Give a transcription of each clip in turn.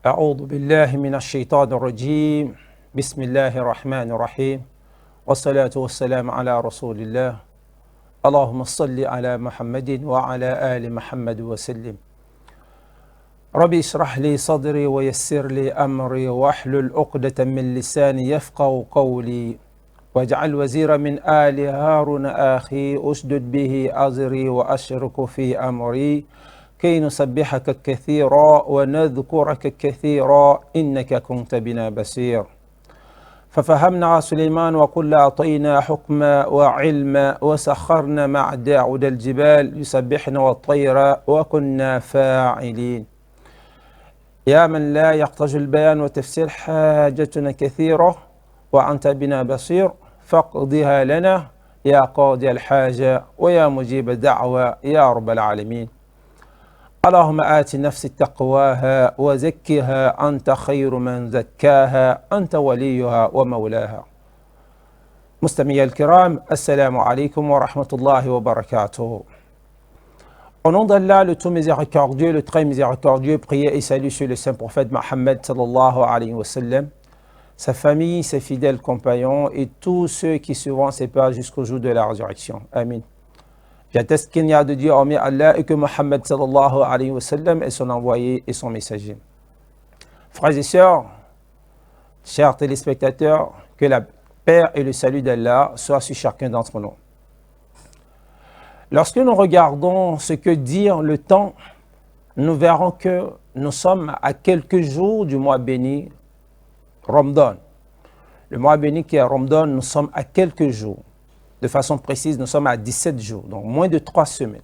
أعوذ بالله من الشيطان الرجيم بسم الله الرحمن الرحيم والصلاة والسلام على رسول الله اللهم صل على محمد وعلى آل محمد وسلم ربي اشرح لي صدري ويسر لي أمري واحلل عقدة من لساني يفقهوا قولي واجعل وزيرا من آل هارون أخي أشدد به أزري وأشرك في أمري كي نسبحك كثيرا ونذكرك كثيرا إنك كنت بنا بصير ففهمنا سليمان وكل أعطينا حكما وعلما وسخرنا مع داود الجبال يسبحن والطير وكنا فاعلين يا من لا يحتاج البيان وتفسير حاجتنا كثيرة وأنت بنا بصير فاقضها لنا يا قاضي الحاجة ويا مجيب الدعوة يا رب العالمين اللهم آت نفس تقواها وزكها أنت خير من زكاها أنت وليها ومولاها. مستمعي الكرام, assalamu alaikum wa rahmatullahi wa barakatuh. Au nom d'Allah, le tout miséricordieux, le très miséricordieux, priez et salut sur le saint prophète Mohammed sallallahu alayhi wa sallam, sa famille, ses fidèles compagnons et tous ceux qui suivront ses pas jusqu'au jour de la résurrection. Amin. J'atteste qu'il n'y a de Dieu hormis Allah et que Mohammed sallallahu alayhi wa sallam est son envoyé et son messager. Frères et sœurs, chers téléspectateurs, que la paix et le salut d'Allah soient sur chacun d'entre nous. Lorsque nous regardons ce que dit le temps, nous verrons que nous sommes à quelques jours du mois béni Ramadan. Le mois béni qui est Ramadan, nous sommes à quelques jours. De façon précise, nous sommes à 17 jours, donc moins de 3 semaines.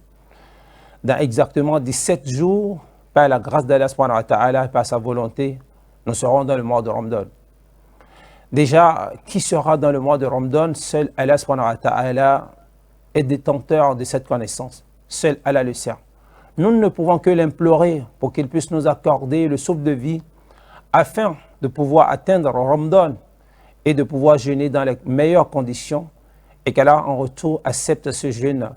Dans exactement 17 jours, par la grâce d'Allah subhanahu wa ta'ala, par sa volonté, nous serons dans le mois de Ramadan. Déjà, qui sera dans le mois de Ramadan? Seul Allah subhanahu wa ta'ala est détenteur de cette connaissance. Seul Allah le sait. Nous ne pouvons que l'implorer pour qu'il puisse nous accorder le souffle de vie afin de pouvoir atteindre Ramadan et de pouvoir jeûner dans les meilleures conditions et qu'Allah en retour accepte ce jeûne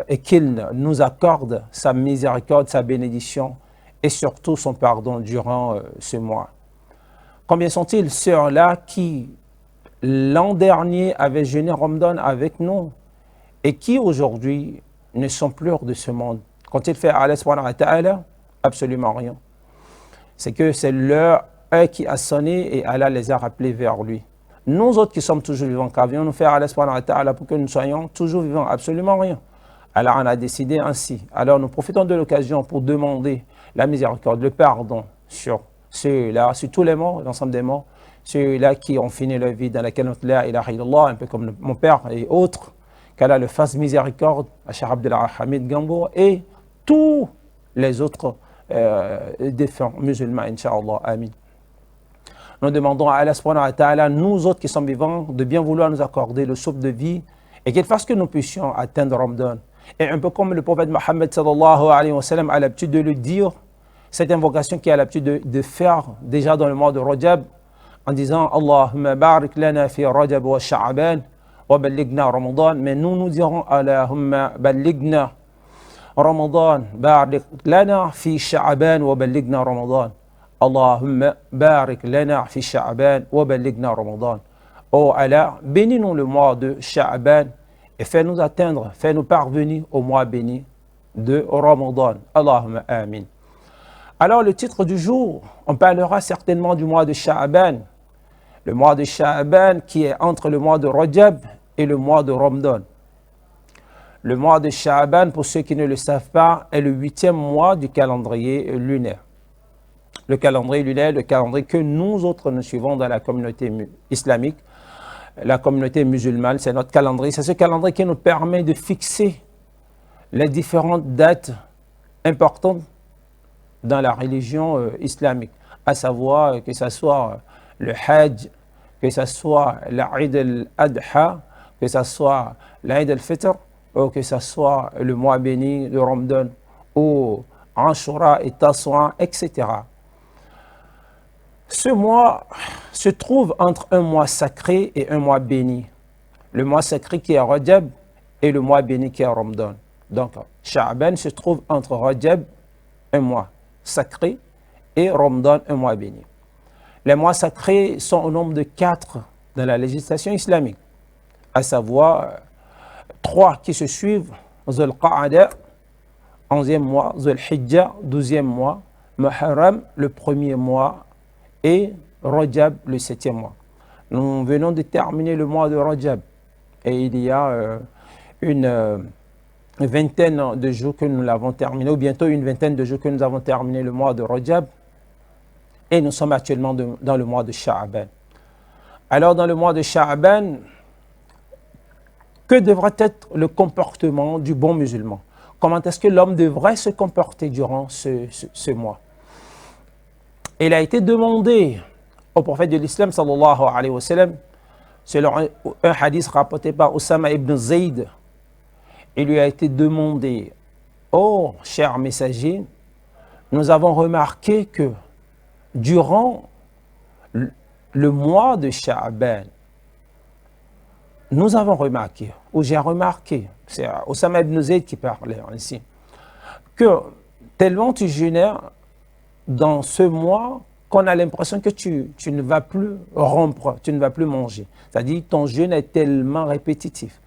et qu'il nous accorde sa miséricorde, sa bénédiction et surtout son pardon durant ce mois. Combien sont-ils ceux-là qui l'an dernier avaient jeûné Ramadan avec nous et qui aujourd'hui ne sont plus hors de ce monde? Qu'ont-ils fait à Allah subhanahu wa ta'ala? Absolument rien. C'est que c'est l'heure qui a sonné et Allah les a rappelés vers lui. Nous autres qui sommes toujours vivants, qu'avions-nous fait à Allah subhanahu wa ta'ala pour que nous soyons toujours vivants? Absolument rien. Alors on a décidé ainsi. Alors nous profitons de l'occasion pour demander la miséricorde, le pardon sur ceux-là, sur tous les morts, l'ensemble des morts, ceux-là qui ont fini leur vie dans laquelle la ilaha illallah, un peu comme mon père et autres, qu'Allah le fasse miséricorde à Cheikh Abdelhamid Gambour et tous les autres défunts musulmans, Inch'Allah. Amin. Nous demandons à Allah subhanahu wa ta'ala, nous autres qui sommes vivants, de bien vouloir nous accorder le souffle de vie et qu'il fasse que nous puissions atteindre Ramadan. Et un peu comme le prophète Mohammed sallallahu alayhi wa sallam a l'habitude de le dire, cette invocation qu'il a l'habitude de faire déjà dans le mois de Rajab, en disant Allahumma barik lana fi Rajab wa Sha'ban wa ballighna Ramadan. Mais nous dirons Allahumma ballighna Ramadan, barik lana fi Sha'ban wa ballighna Ramadan. Allahumma barik lana fi Sha'ban wa ballighna Ramadan. Oh Allah, bénis-nous le mois de Sha'ban et fais-nous atteindre, fais-nous parvenir au mois béni de Ramadan. Allahumma amin. Alors le titre du jour, on parlera certainement du mois de Sha'ban. Le mois de Sha'ban qui est entre le mois de Rajab et le mois de Ramadan. Le mois de Sha'ban, pour ceux qui ne le savent pas, est le 8e mois du calendrier lunaire. Le calendrier lunaire, le calendrier que nous autres nous suivons dans la communauté islamique, la communauté musulmane, c'est notre calendrier. C'est ce calendrier qui nous permet de fixer les différentes dates importantes dans la religion islamique, à savoir que ce soit le Hajj, que ce soit l'Aïd al-Adha, que ce soit l'Aïd al-Fitr, ou que ce soit le mois béni de Ramadan, ou Ashura et Taswa, etc. Ce mois se trouve entre un mois sacré et un mois béni. Le mois sacré qui est Rajab et le mois béni qui est Ramadan. Donc, Sha'ban se trouve entre Rajab, un mois sacré, et Ramadan, un mois béni. Les mois sacrés sont au nombre de 4 dans la législation islamique, à savoir 3 qui se suivent, Dhul Qa'ada, 11e mois, Dhul Hijjah, 12e mois, Muharram, le 1er mois, et Rajab, le 7e mois. Nous venons de terminer le mois de Rajab, et il y a une vingtaine de jours que nous l'avons terminé, ou bientôt une vingtaine de jours que nous avons terminé le mois de Rajab, et nous sommes actuellement dans le mois de Sha'ban. Alors dans le mois de Sha'ban, que devrait être le comportement du bon musulman? Comment est-ce que l'homme devrait se comporter durant ce mois? Il a été demandé au prophète de l'islam, sallallahu alayhi wa sallam, selon un hadith rapporté par Osama ibn Zayd, il lui a été demandé, ô cher messager, nous avons remarqué que durant le mois de Sha'ban, nous avons remarqué, ou j'ai remarqué, c'est Osama ibn Zayd qui parlait ainsi, que tellement tu jeûnais dans ce mois qu'on a l'impression que tu ne vas plus rompre, tu ne vas plus manger. C'est-à-dire ton jeûne est tellement répétitif,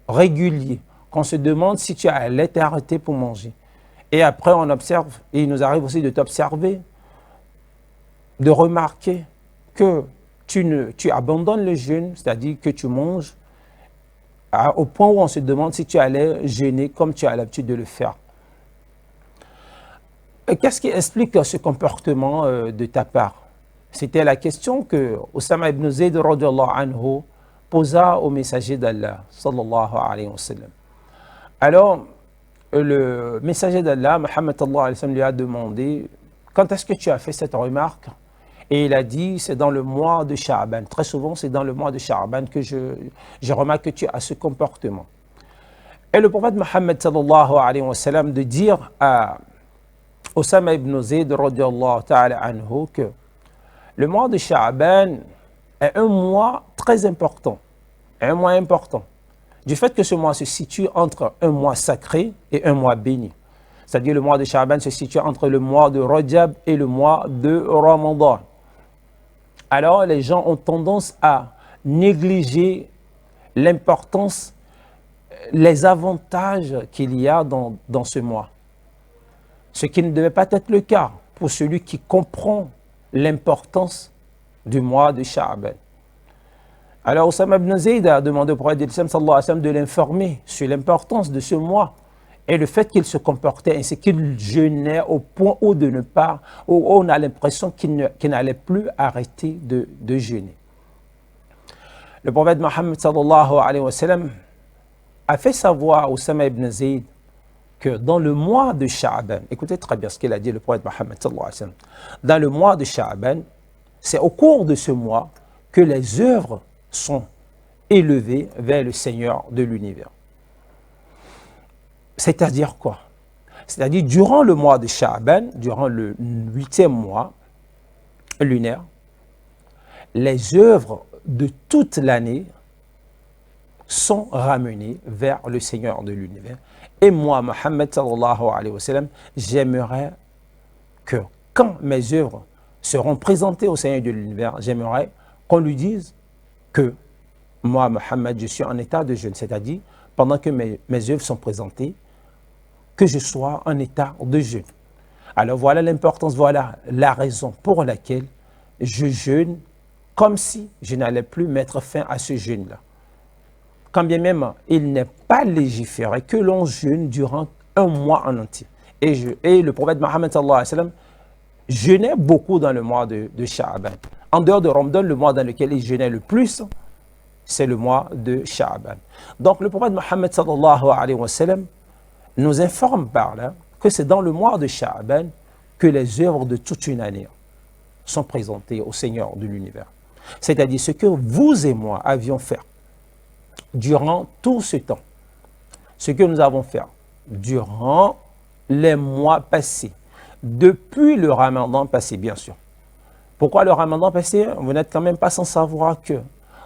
régulier, qu'on se demande si tu allais t'arrêter pour manger. Et après on observe, et il nous arrive aussi de t'observer, de remarquer que tu abandonnes le jeûne, c'est-à-dire que tu manges, au point où on se demande si tu allais jeûner comme tu as l'habitude de le faire. Qu'est-ce qui explique ce comportement de ta part? C'était la question que Osama ibn Zayd radiyallahu anhu posa au messager d'Allah, sallallahu alayhi wa sallam. Alors, le messager d'Allah, Muhammad sallallahu alayhi wa sallam, lui a demandé quand est-ce que tu as fait cette remarque? Et il a dit, c'est dans le mois de Sha'ban. Très souvent, c'est dans le mois de Sha'ban que je remarque que tu as ce comportement. Et le prophète Muhammad sallallahu alayhi wa sallam de dire à Osama ibn Zayd radiyallahu ta'ala anhu que le mois de Sha'ban est un mois très important, un mois important, du fait que ce mois se situe entre un mois sacré et un mois béni. C'est-à-dire le mois de Sha'ban se situe entre le mois de Rajab et le mois de Ramadan. Alors les gens ont tendance à négliger l'importance, les avantages qu'il y a dans ce mois. Ce qui ne devait pas être le cas pour celui qui comprend l'importance du mois de Sha'ban. Alors Osama ibn Zayd a demandé au prophète de l'islam sallallahu alayhi wa sallam de l'informer sur l'importance de ce mois et le fait qu'il se comportait ainsi, qu'il jeûnait au point où on a l'impression qu'il n'allait plus arrêter de jeûner. Le prophète Mohammed sallallahu alayhi wa sallam a fait savoir à Osama ibn Zayd que dans le mois de Sha'ban, écoutez très bien ce qu'il a dit le prophète Mohammed sallallahu alayhi wa sallam, dans le mois de Sha'ban, c'est au cours de ce mois que les œuvres sont élevées vers le Seigneur de l'univers. C'est-à-dire quoi? C'est-à-dire durant le mois de Sha'ban, durant le 8e mois lunaire, les œuvres de toute l'année sont ramenées vers le Seigneur de l'univers. Et moi, Mohammed sallallahu alayhi wa sallam, j'aimerais que quand mes œuvres seront présentées au Seigneur de l'univers, j'aimerais qu'on lui dise que moi, Mohammed, je suis en état de jeûne, c'est-à-dire pendant que mes œuvres sont présentées, que je sois en état de jeûne. Alors voilà l'importance, voilà la raison pour laquelle je jeûne comme si je n'allais plus mettre fin à ce jeûne-là. Quand bien même il n'est pas légiféré que l'on jeûne durant un mois en entier. Et le prophète Mohammed sallallahu alayhi wa sallam jeûnait beaucoup dans le mois de Sha'ban. En dehors de Ramadan, le mois dans lequel il jeûnait le plus, c'est le mois de Sha'ban. Donc le prophète Mohammed sallallahu alayhi wa sallam nous informe par là que c'est dans le mois de Sha'ban que les œuvres de toute une année sont présentées au Seigneur de l'univers. C'est-à-dire ce que vous et moi avions fait durant tout ce temps, ce que nous avons fait durant les mois passés, depuis le Ramadan passé, bien sûr. Pourquoi le Ramadan passé? Vous n'êtes quand même pas sans savoir que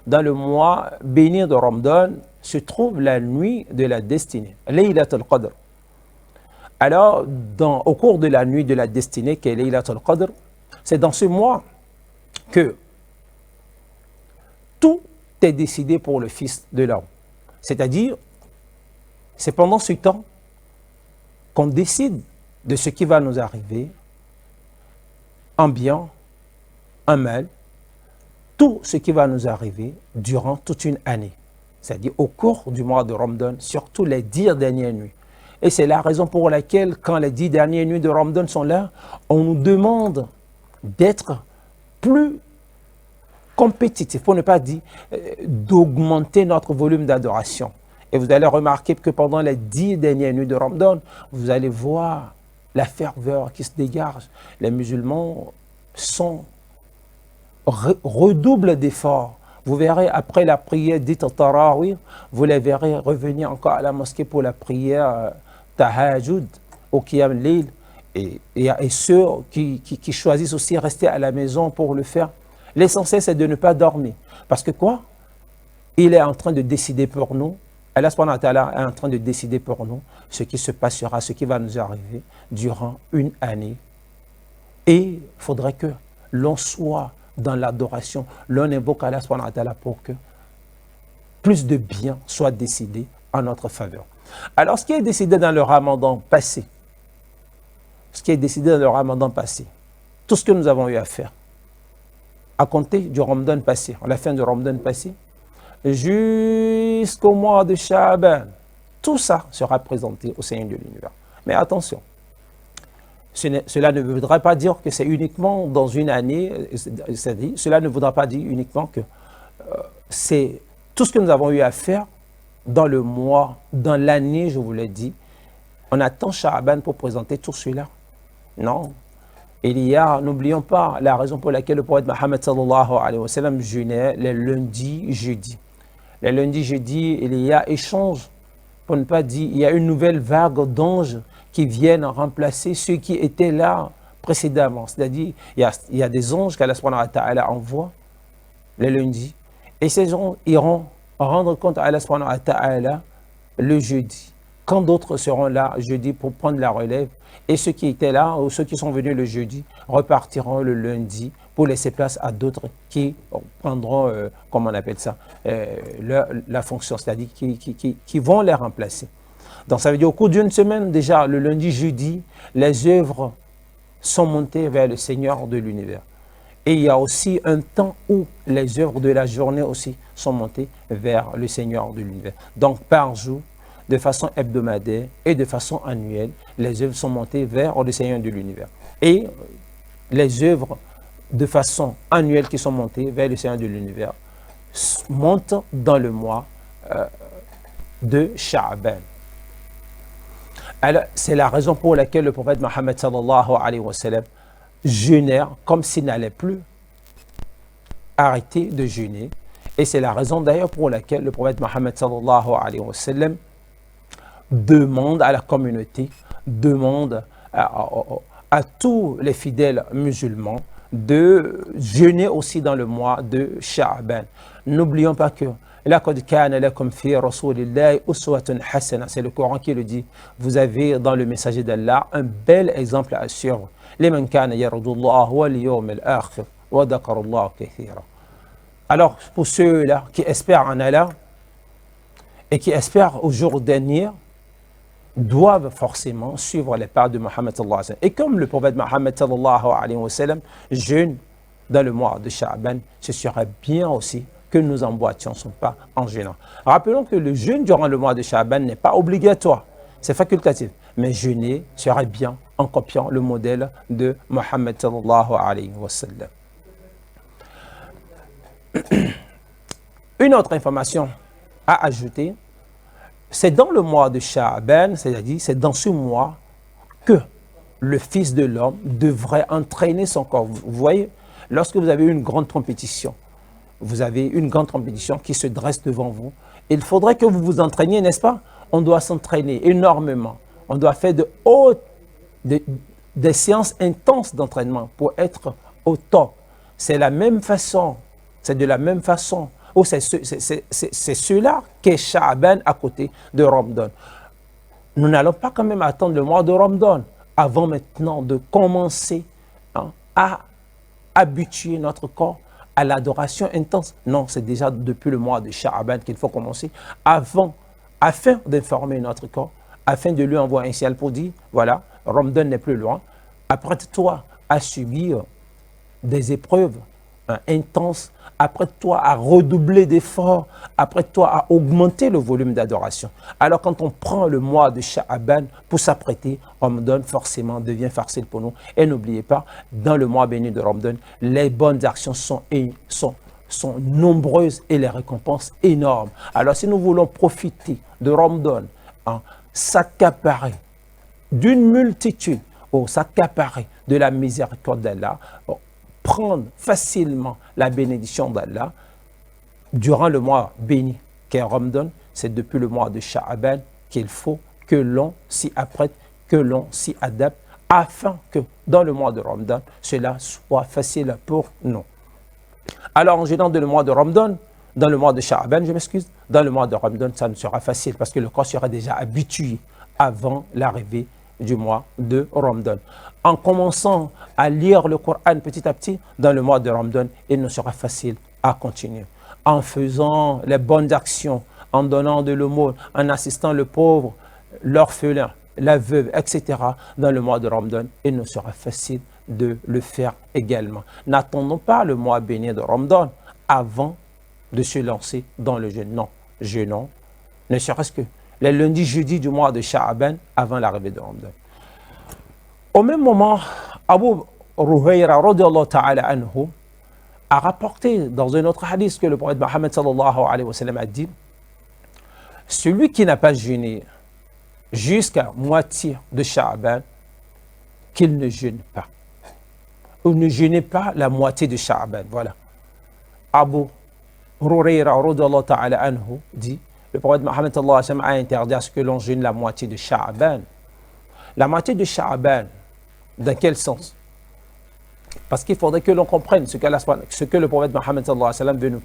dans le mois béni de Ramadan se trouve la nuit de la destinée, Laylat al-Qadr. Alors, au cours de la nuit de la destinée, qui est Laylatul Qadr, c'est dans ce mois que tout est décidé pour le Fils de l'homme. C'est-à-dire, c'est pendant ce temps qu'on décide de ce qui va nous arriver, en bien, en mal, tout ce qui va nous arriver durant toute une année. C'est-à-dire au cours du mois de Ramadan, surtout les 10 dernières nuits. Et c'est la raison pour laquelle, quand les 10 dernières nuits de Ramadan sont là, on nous demande d'être plus compétitif, pour ne pas dire d'augmenter notre volume d'adoration. Et vous allez remarquer que pendant les 10 dernières nuits de Ramadan, vous allez voir la ferveur qui se dégage. Les musulmans redoublent d'efforts. Vous verrez après la prière dite Tarawih, vous les verrez revenir encore à la mosquée pour la prière Tahajjud au Qiyam Layl. Et ceux qui choisissent aussi de rester à la maison pour le faire. L'essentiel, c'est de ne pas dormir. Parce que quoi? Il est en train de décider pour nous. Allah subhanahu wa ta'ala est en train de décider pour nous ce qui se passera, ce qui va nous arriver durant une année. Et il faudrait que l'on soit dans l'adoration. L'on invoque Allah subhanahu wa ta'ala pour que plus de bien soit décidé en notre faveur. Alors, ce qui est décidé dans le Ramadan passé, tout ce que nous avons eu à faire, à compter du Ramadan passé, à la fin du Ramadan passé, jusqu'au mois de Sha'ban, tout ça sera présenté au Seigneur de l'univers. Mais attention, cela ne voudra pas dire que c'est uniquement dans une année, c'est-à-dire, cela ne voudra pas dire uniquement que c'est tout ce que nous avons eu à faire dans le mois, dans l'année, je vous l'ai dit. On attend Sha'ban pour présenter tout cela. Non. Il y a, n'oublions pas, la raison pour laquelle le prophète Mohammed sallallahu alayhi wa sallam jeûnait les lundis, jeudis. Les lundis, jeudis, il y a échange, pour ne pas dire, il y a une nouvelle vague d'anges qui viennent remplacer ceux qui étaient là précédemment. C'est-à-dire, il y a des anges qu'Allah subhanahu wa ta'ala envoie les lundis. Et ces anges iront rendre compte à Allah subhanahu wa ta'ala le jeudi. Quand d'autres seront là jeudi pour prendre la relève, et ceux qui étaient là, ou ceux qui sont venus le jeudi, repartiront le lundi pour laisser place à d'autres qui prendront, comment on appelle ça, la fonction, c'est-à-dire qui vont les remplacer. Donc ça veut dire au cours d'une semaine, déjà le lundi, jeudi, les œuvres sont montées vers le Seigneur de l'univers. Et il y a aussi un temps où les œuvres de la journée aussi sont montées vers le Seigneur de l'univers. Donc par jour, de façon hebdomadaire et de façon annuelle, les œuvres sont montées vers le Seigneur de l'univers. Et les œuvres de façon annuelle qui sont montées vers le Seigneur de l'univers montent dans le mois de Sha'ban. Alors, c'est la raison pour laquelle le prophète Mohammed sallallahu alayhi wa sallam jeûnait comme s'il n'allait plus arrêter de jeûner. Et c'est la raison d'ailleurs pour laquelle le prophète Mohammed sallallahu alayhi wa sallam demande à la communauté, demande à tous les fidèles musulmans de jeûner aussi dans le mois de Sha'ban. N'oublions pas que c'est le Coran qui le dit. Vous avez dans le messager d'Allah un bel exemple à suivre. Alors pour ceux-là qui espèrent en Allah et qui espèrent au jour dernier, doivent forcément suivre les pas de Mohammed sallallahu alayhi wa sallam. Et comme le prophète Mohammed sallallahu alayhi wa sallam jeûne dans le mois de Sha'ban, ce serait bien aussi que nous emboîtions son pas en jeûnant. Rappelons que le jeûne durant le mois de Sha'ban n'est pas obligatoire, c'est facultatif. Mais jeûner serait bien en copiant le modèle de Mohammed sallallahu alayhi wa sallam. Une autre information à ajouter, c'est dans le mois de Sha'ban, c'est-à-dire c'est dans ce mois que le Fils de l'homme devrait entraîner son corps. Vous voyez, lorsque vous avez une grande compétition, qui se dresse devant vous, il faudrait que vous vous entraîniez, n'est-ce pas? On doit s'entraîner énormément. On doit faire des séances intenses d'entraînement pour être au top. C'est de la même façon, c'est cela qu'est Sha'ban à côté de Ramadan. nous n'allons pas quand même attendre le mois de Ramadan avant maintenant de commencer à habituer notre corps à l'adoration intense. Non, c'est déjà depuis le mois de Sha'aban qu'il faut commencer afin d'informer notre corps, afin de lui envoyer un signal pour dire, voilà, Ramadan n'est plus loin. Apprête-toi à subir des épreuves intenses, apprête-toi à redoubler d'efforts, apprête-toi à augmenter le volume d'adoration. Alors quand on prend le mois de Sha'aban pour s'apprêter, Ramadan forcément devient facile pour nous. Et n'oubliez pas, dans le mois béni de Ramadan, les bonnes actions sont nombreuses et les récompenses énormes. Alors si nous voulons profiter de Ramadan, s'accaparer d'une multitude, s'accaparer de la miséricorde d'Allah, prendre facilement la bénédiction d'Allah durant le mois béni qu'est Ramadan, c'est depuis le mois de Sha'aban qu'il faut que l'on s'y apprête, que l'on s'y adapte, afin que dans le mois de Ramadan, cela soit facile pour nous. Alors en gênant dans le mois de Ramadan, dans le mois de Sha'aban, je m'excuse, dans le mois de Ramadan, ça ne sera facile parce que le corps sera déjà habitué avant l'arrivée du mois de Ramadan. En commençant à lire le Coran petit à petit, dans le mois de Ramadan, il nous sera facile à continuer. En faisant les bonnes actions, en donnant de l'aumône, en assistant le pauvre, l'orphelin, la veuve, etc., dans le mois de Ramadan, il nous sera facile de le faire également. N'attendons pas le mois béni de Ramadan avant de se lancer dans le jeûne. Non, jeûnons, ne serait-ce que les lundis, jeudis du mois de Sha'aban avant l'arrivée de Ramadan. Au même moment, Abu Hurayra radiyallahu ta'ala anhu a rapporté dans un autre hadith que le prophète Mohammed sallallahu alayhi wa sallam a dit: celui qui n'a pas jeûné jusqu'à moitié de Sha'aban, qu'il ne jeûne pas. Ou ne jeûnez pas la moitié de Sha'aban. Voilà. Abu Hurayra radiyallahu ta'ala anhu dit: le prophète Mohammed sallallahu alayhi wa sallam a interdit à ce que l'on jeûne la moitié de Sha'aban. La moitié de Sha'aban, dans quel sens? Parce qu'il faudrait que l'on comprenne ce que le prophète Mohammed sallallahu alayhi wa sallam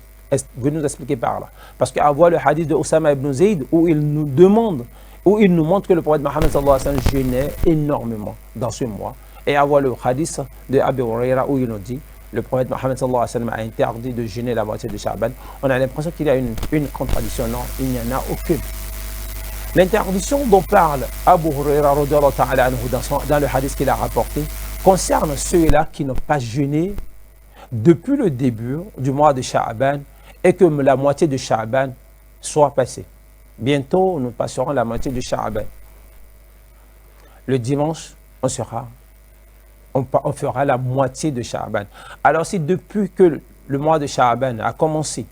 veut nous expliquer par là. Parce qu'à voir le hadith de Oussama ibn Zayd où il nous demande, où il nous montre que le prophète Mohammed sallallahu alayhi wa sallam jeûnait énormément dans ce mois. Et à voir le hadith de Abu Hurayra où il nous dit: le prophète Mohammed sallallahu alayhi wa sallam a interdit de jeûner la moitié de Sha'aban. On a l'impression qu'il y a une contradiction. Non, il n'y en a aucune. L'interdiction dont parle Abu Hurayra dans le hadith qu'il a rapporté concerne ceux-là qui n'ont pas jeûné depuis le début du mois de Sha'aban et que la moitié de Sha'aban soit passée. Bientôt, nous passerons la moitié de Sha'aban. Le dimanche, on fera la moitié de Sha'aban. Alors si depuis que le mois de Sha'aban a commencé,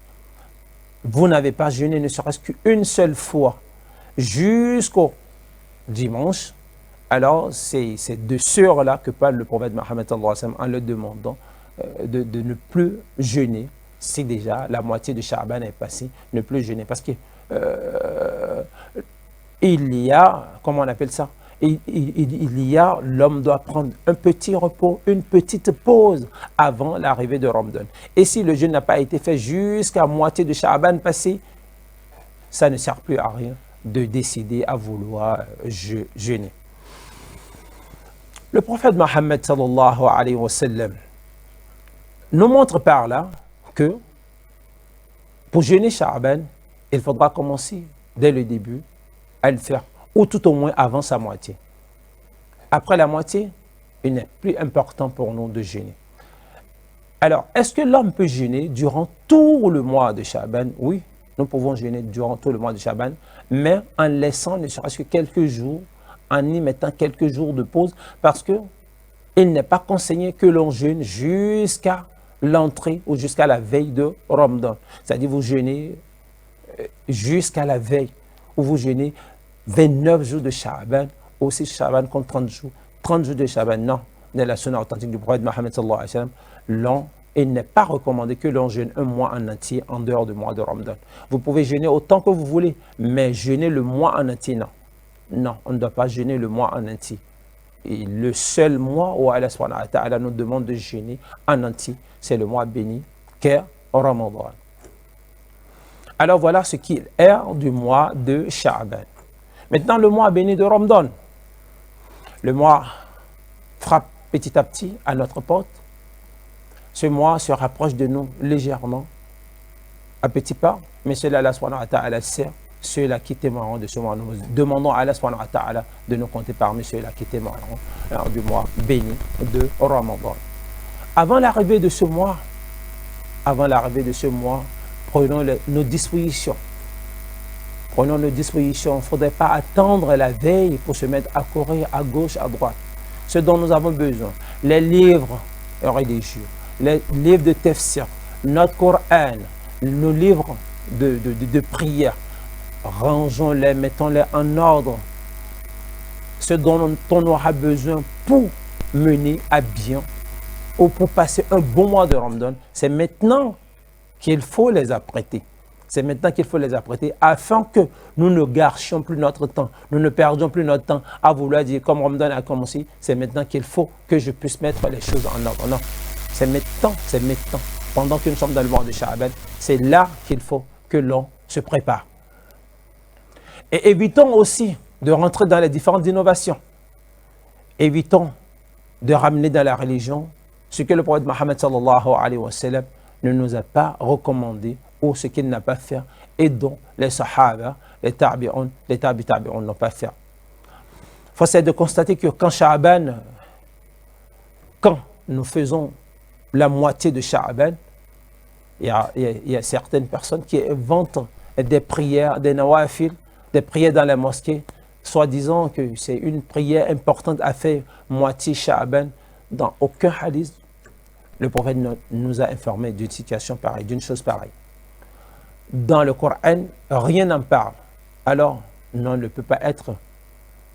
vous n'avez pas jeûné ne serait-ce qu'une seule fois jusqu'au dimanche, alors c'est de ceux-là que parle le prophète Mohammed en leur demandant de ne plus jeûner si déjà la moitié de Sha'aban est passée, ne plus jeûner. Parce que il y a, comment on appelle ça, l'homme doit prendre un petit repos, une petite pause avant l'arrivée de Ramadan. Et si le jeûne n'a pas été fait jusqu'à moitié de Sha'aban passé, ça ne sert plus à rien de décider à vouloir jeûner. Le prophète Mohammed sallallahu alayhi wa sallam nous montre par là que pour jeûner Sha'aban, il faudra commencer dès le début à le faire, ou tout au moins avant sa moitié. Après la moitié, il n'est plus important pour nous de jeûner. Alors, est-ce que l'homme peut jeûner durant tout le mois de Sha'aban? Oui, nous pouvons jeûner durant tout le mois de Sha'aban, mais en laissant ne serait-ce que quelques jours, en y mettant quelques jours de pause, parce que il n'est pas conseillé que l'on jeûne jusqu'à l'entrée ou jusqu'à la veille de Ramadan. C'est-à-dire vous jeûnez jusqu'à la veille, ou vous jeûnez 29 jours de Sha'aban, ou si Sha'aban compte 30 jours de Sha'aban. Non, dans la sunna authentique du prophète Mohammed sallallahu alayhi wa sallam, il n'est pas recommandé que l'on jeûne un mois en entier en dehors du mois de Ramadan. Vous pouvez jeûner autant que vous voulez, mais jeûner le mois en entier, non. Non, on ne doit pas jeûner le mois en entier. Et le seul mois où Allah subhanahu wa ta'ala nous demande de jeûner en entier, c'est le mois béni qu'est Ramadan. Alors voilà ce qu'il est du mois de Sha'aban. Maintenant, le mois béni de Ramadan. Le mois frappe petit à petit à notre porte. Ce mois se rapproche de nous légèrement, à petits pas, mais cela, Allah subhanahu wa ta'ala sert ceux-là qui témoigneront de ce mois. Nous demandons à Allah subhanahu wa ta'ala de nous compter parmi ceux-là qui témoigneront du mois béni de Ramadan. Avant l'arrivée de ce mois, prenons nos dispositions. Prenons nos dispositions. Il ne faudrait pas attendre la veille pour se mettre à courir à gauche, à droite. Ce dont nous avons besoin, les livres religieux, les livres de tafsir, notre Coran, nos livres de prière, rangeons-les, mettons-les en ordre. Ce dont on aura besoin pour mener à bien ou pour passer un bon mois de Ramadan, c'est maintenant qu'il faut les apprêter. C'est maintenant qu'il faut les apprêter afin que nous ne gâchions plus notre temps, nous ne perdions plus notre temps à vouloir dire comme Ramadan a commencé, c'est maintenant qu'il faut que je puisse mettre les choses en ordre. Non, c'est maintenant, pendant que nous sommes dans le mois de Sha'ban, c'est là qu'il faut que l'on se prépare. Et évitons aussi de rentrer dans les différentes innovations. Évitons de ramener dans la religion ce que le prophète Mohammed sallallahu alayhi wa sallam ne nous a pas recommandé ou ce qu'il n'a pas fait et dont les sahaba, les tabi'un n'ont pas fait. Force est de constater que quand nous faisons la moitié de Sha'ban, il y a certaines personnes qui inventent des prières, des nawafil, des prières dans la mosquée, soi-disant que c'est une prière importante à faire moitié Sha'ban. Dans aucun hadith, le prophète nous a informé d'une situation pareille, d'une chose pareille. Dans le Coran, rien n'en parle. Alors, on ne peut pas être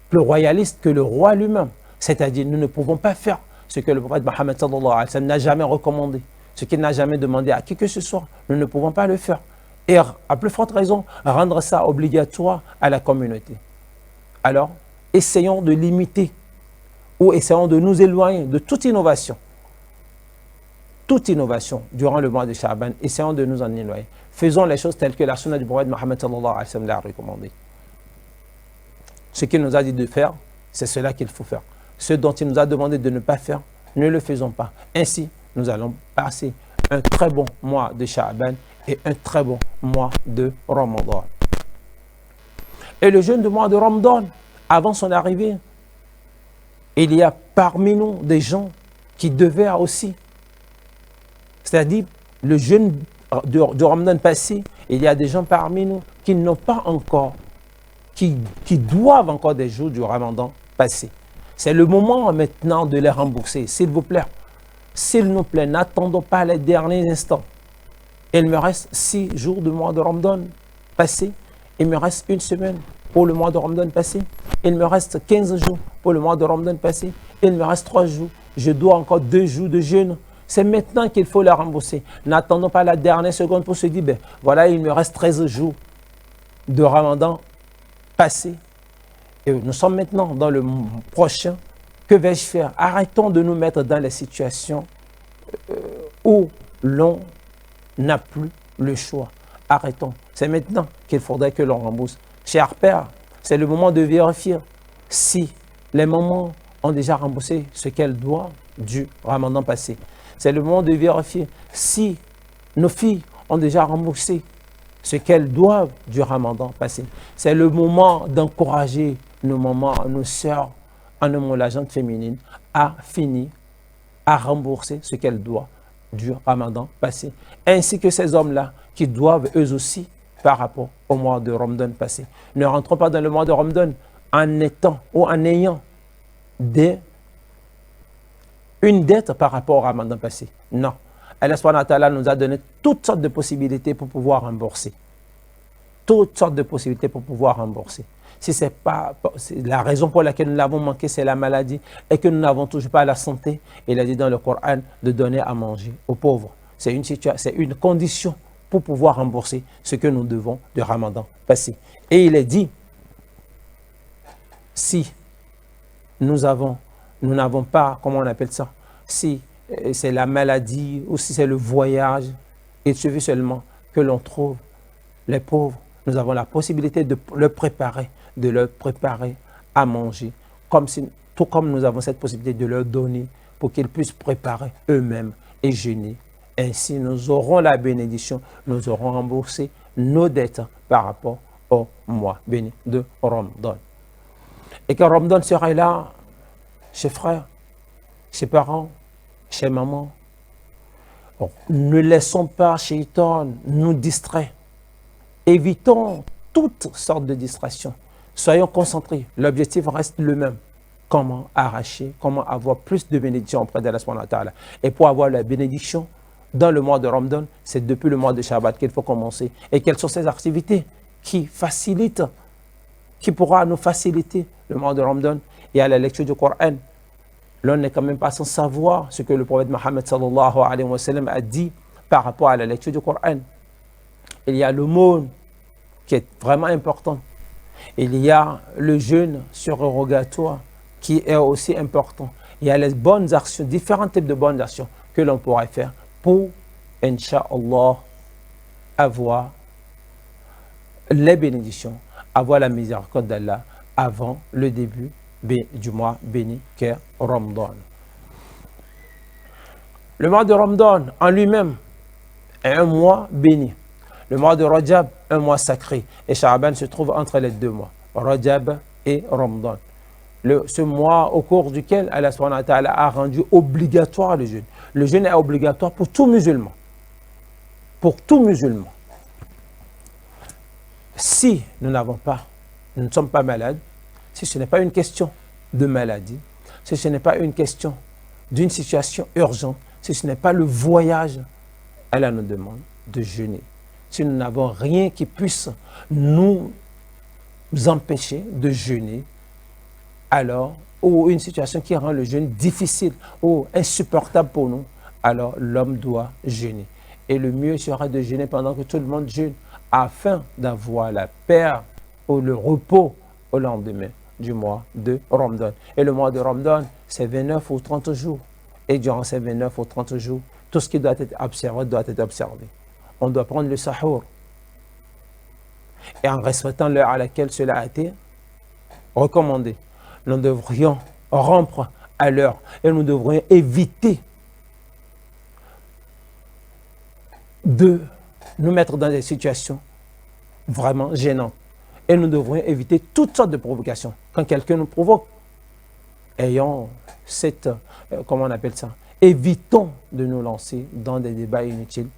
plus royaliste que le roi lui-même. C'est-à-dire, nous ne pouvons pas faire ce que le prophète Mohammed sallallahu alayhi wa sallam n'a jamais recommandé, ce qu'il n'a jamais demandé à qui que ce soit. Nous ne pouvons pas le faire. Et à plus forte raison, rendre ça obligatoire à la communauté. Alors, essayons de limiter ou essayons de nous éloigner de toute innovation. Toute innovation durant le mois de Sha'ban, essayons de nous en éloigner. Faisons les choses telles que la sunna du prophète Mohammed sallallahu alayhi wa sallam l'a recommandé. Ce qu'il nous a dit de faire, c'est cela qu'il faut faire. Ce dont il nous a demandé de ne pas faire, ne le faisons pas. Ainsi, nous allons passer un très bon mois de Sha'ban et un très bon mois de Ramadan. Et le jeûne du mois de Ramadan, avant son arrivée, il y a parmi nous des gens qui devaient aussi, c'est-à-dire le jeûne du Ramadan passé, il y a des gens parmi nous qui n'ont pas encore, qui doivent encore des jours du Ramadan passé. C'est le moment maintenant de les rembourser, s'il vous plaît. S'il nous plaît, n'attendons pas les derniers instants. Il me reste 6 jours du mois de Ramadan passé. Il me reste 1 semaine pour le mois de Ramadan passé. Il me reste 15 jours pour le mois de Ramadan passé. Il me reste 3 jours. Je dois encore 2 jours de jeûne. C'est maintenant qu'il faut la rembourser. N'attendons pas la dernière seconde pour se dire, ben, voilà, il me reste 13 jours de Ramadan passé. Et nous sommes maintenant dans le prochain. Que vais-je faire? Arrêtons de nous mettre dans les situations où l'on n'a plus le choix. Arrêtons. C'est maintenant qu'il faudrait que l'on rembourse. Cher Père, c'est le moment de vérifier si les mamans ont déjà remboursé ce qu'elles doivent du Ramadan passé. C'est le moment de vérifier si nos filles ont déjà remboursé ce qu'elles doivent du Ramadan passé. C'est le moment d'encourager nos mamans, nos sœurs, en nommant la gente féminine, à finir, à rembourser ce qu'elles doivent du Ramadan passé. Ainsi que ces hommes-là qui doivent eux aussi par rapport au mois de Ramadan passé. Ne rentrons pas dans le mois de Ramadan en étant ou en ayant une dette par rapport au Ramadan passé. Non. Allah subhanahu wa ta'ala nous a donné toutes sortes de possibilités pour pouvoir rembourser. Toutes sortes de possibilités pour pouvoir rembourser. Si c'est pas la raison pour laquelle nous l'avons manqué, c'est la maladie et que nous n'avons toujours pas la santé, il a dit dans le Coran de donner à manger aux pauvres. C'est une condition pour pouvoir rembourser ce que nous devons de Ramadan passé. Et il est dit, si nous n'avons pas, comment on appelle ça, si c'est la maladie ou si c'est le voyage, il suffit seulement que l'on trouve les pauvres. Nous avons la possibilité de le préparer, de leur préparer à manger, tout comme nous avons cette possibilité de leur donner pour qu'ils puissent préparer eux-mêmes et jeûner. Ainsi, nous aurons la bénédiction, nous aurons remboursé nos dettes par rapport au mois béni de Ramadan. Et quand Ramadan sera là, chez frères, chez parents, chez maman, bon, ne laissons pas Shaitan nous distraire. Évitons toutes sortes de distractions. Soyons concentrés. L'objectif reste le même. Comment arracher, comment avoir plus de bénédictions auprès d'Allah subhanahu wa ta'ala. Et pour avoir la bénédiction dans le mois de Ramadan, c'est depuis le mois de Shabbat qu'il faut commencer. Et quelles sont ces activités qui facilitent, qui pourra nous faciliter le mois de Ramadan? Il y a la lecture du Coran. L'on n'est quand même pas sans savoir ce que le prophète Mohammed sallallahu alayhi wa sallam a dit par rapport à la lecture du Coran. Il y a l'aumône qui est vraiment important. Il y a le jeûne surrogatoire qui est aussi important. Il y a les bonnes actions, différents types de bonnes actions que l'on pourrait faire pour, Inch'Allah, avoir les bénédictions, avoir la miséricorde d'Allah avant le début du mois béni qu'est Ramadan. Le mois de Ramadan en lui-même est un mois béni. Le mois de Rajab, un mois sacré. Et Sha'ban se trouve entre les deux mois, Rajab et Ramadan. Ce mois au cours duquel Allah subhanahu wa ta'ala a rendu obligatoire le jeûne. Le jeûne est obligatoire pour tout musulman. Pour tout musulman. Si nous n'avons pas, nous ne sommes pas malades, si ce n'est pas une question de maladie, si ce n'est pas une question d'une situation urgente, si ce n'est pas le voyage, Allah nous demande de jeûner. Si nous n'avons rien qui puisse nous empêcher de jeûner, alors, ou une situation qui rend le jeûne difficile ou insupportable pour nous, alors l'homme doit jeûner. Et le mieux sera de jeûner pendant que tout le monde jeûne, afin d'avoir la paix ou le repos au lendemain du mois de Ramadan. Et le mois de Ramadan, c'est 29 ou 30 jours. Et durant ces 29 ou 30 jours, tout ce qui doit être observé doit être observé. On doit prendre le sahur. Et en respectant l'heure à laquelle cela a été recommandé, nous devrions rompre à l'heure et nous devrions éviter de nous mettre dans des situations vraiment gênantes. Et nous devrions éviter toutes sortes de provocations. Quand quelqu'un nous provoque, ayons cette, comment on appelle ça, évitons de nous lancer dans des débats inutiles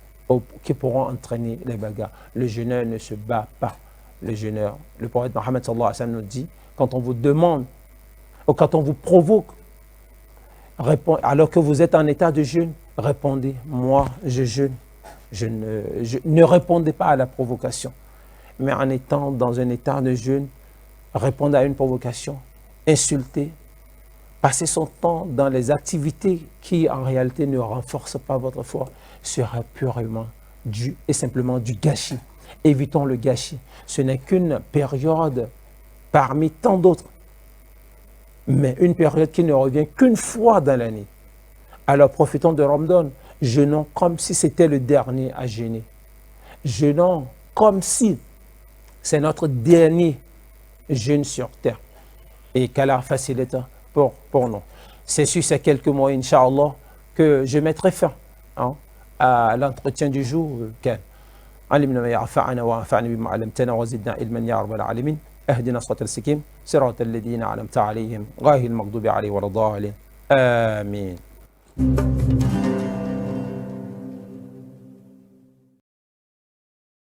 qui pourront entraîner les bagarres. Le jeûneur ne se bat pas. Le jeûneur, le prophète Mohammed sallallahu alayhi wa sallam nous dit, quand on vous demande, ou quand on vous provoque, alors que vous êtes en état de jeûne, répondez, moi je jeûne. Ne répondez pas à la provocation. Mais en étant dans un état de jeûne, répondre à une provocation, insulter, passer son temps dans les activités qui en réalité ne renforcent pas votre foi, sera purement dû et simplement du gâchis. Évitons le gâchis. Ce n'est qu'une période parmi tant d'autres, mais une période qui ne revient qu'une fois dans l'année. Alors profitons de Ramadan, jeûnons comme si c'était le dernier à jeûner. Jeûnons comme si c'est notre dernier jeûne sur terre. Et qu'Allah facilite pour nous. C'est sur ces quelques mots, Inch'Allah, que je mettrai fin à l'entretien du jour. علمنا ما ينفعنا وانفعنا بما علمتنا وزدنا علما يا رب العالمين اهدنا الصراط المستقيم صراط الذين انعمت عليهم غير المغضوب عليهم ولا الضالين آمين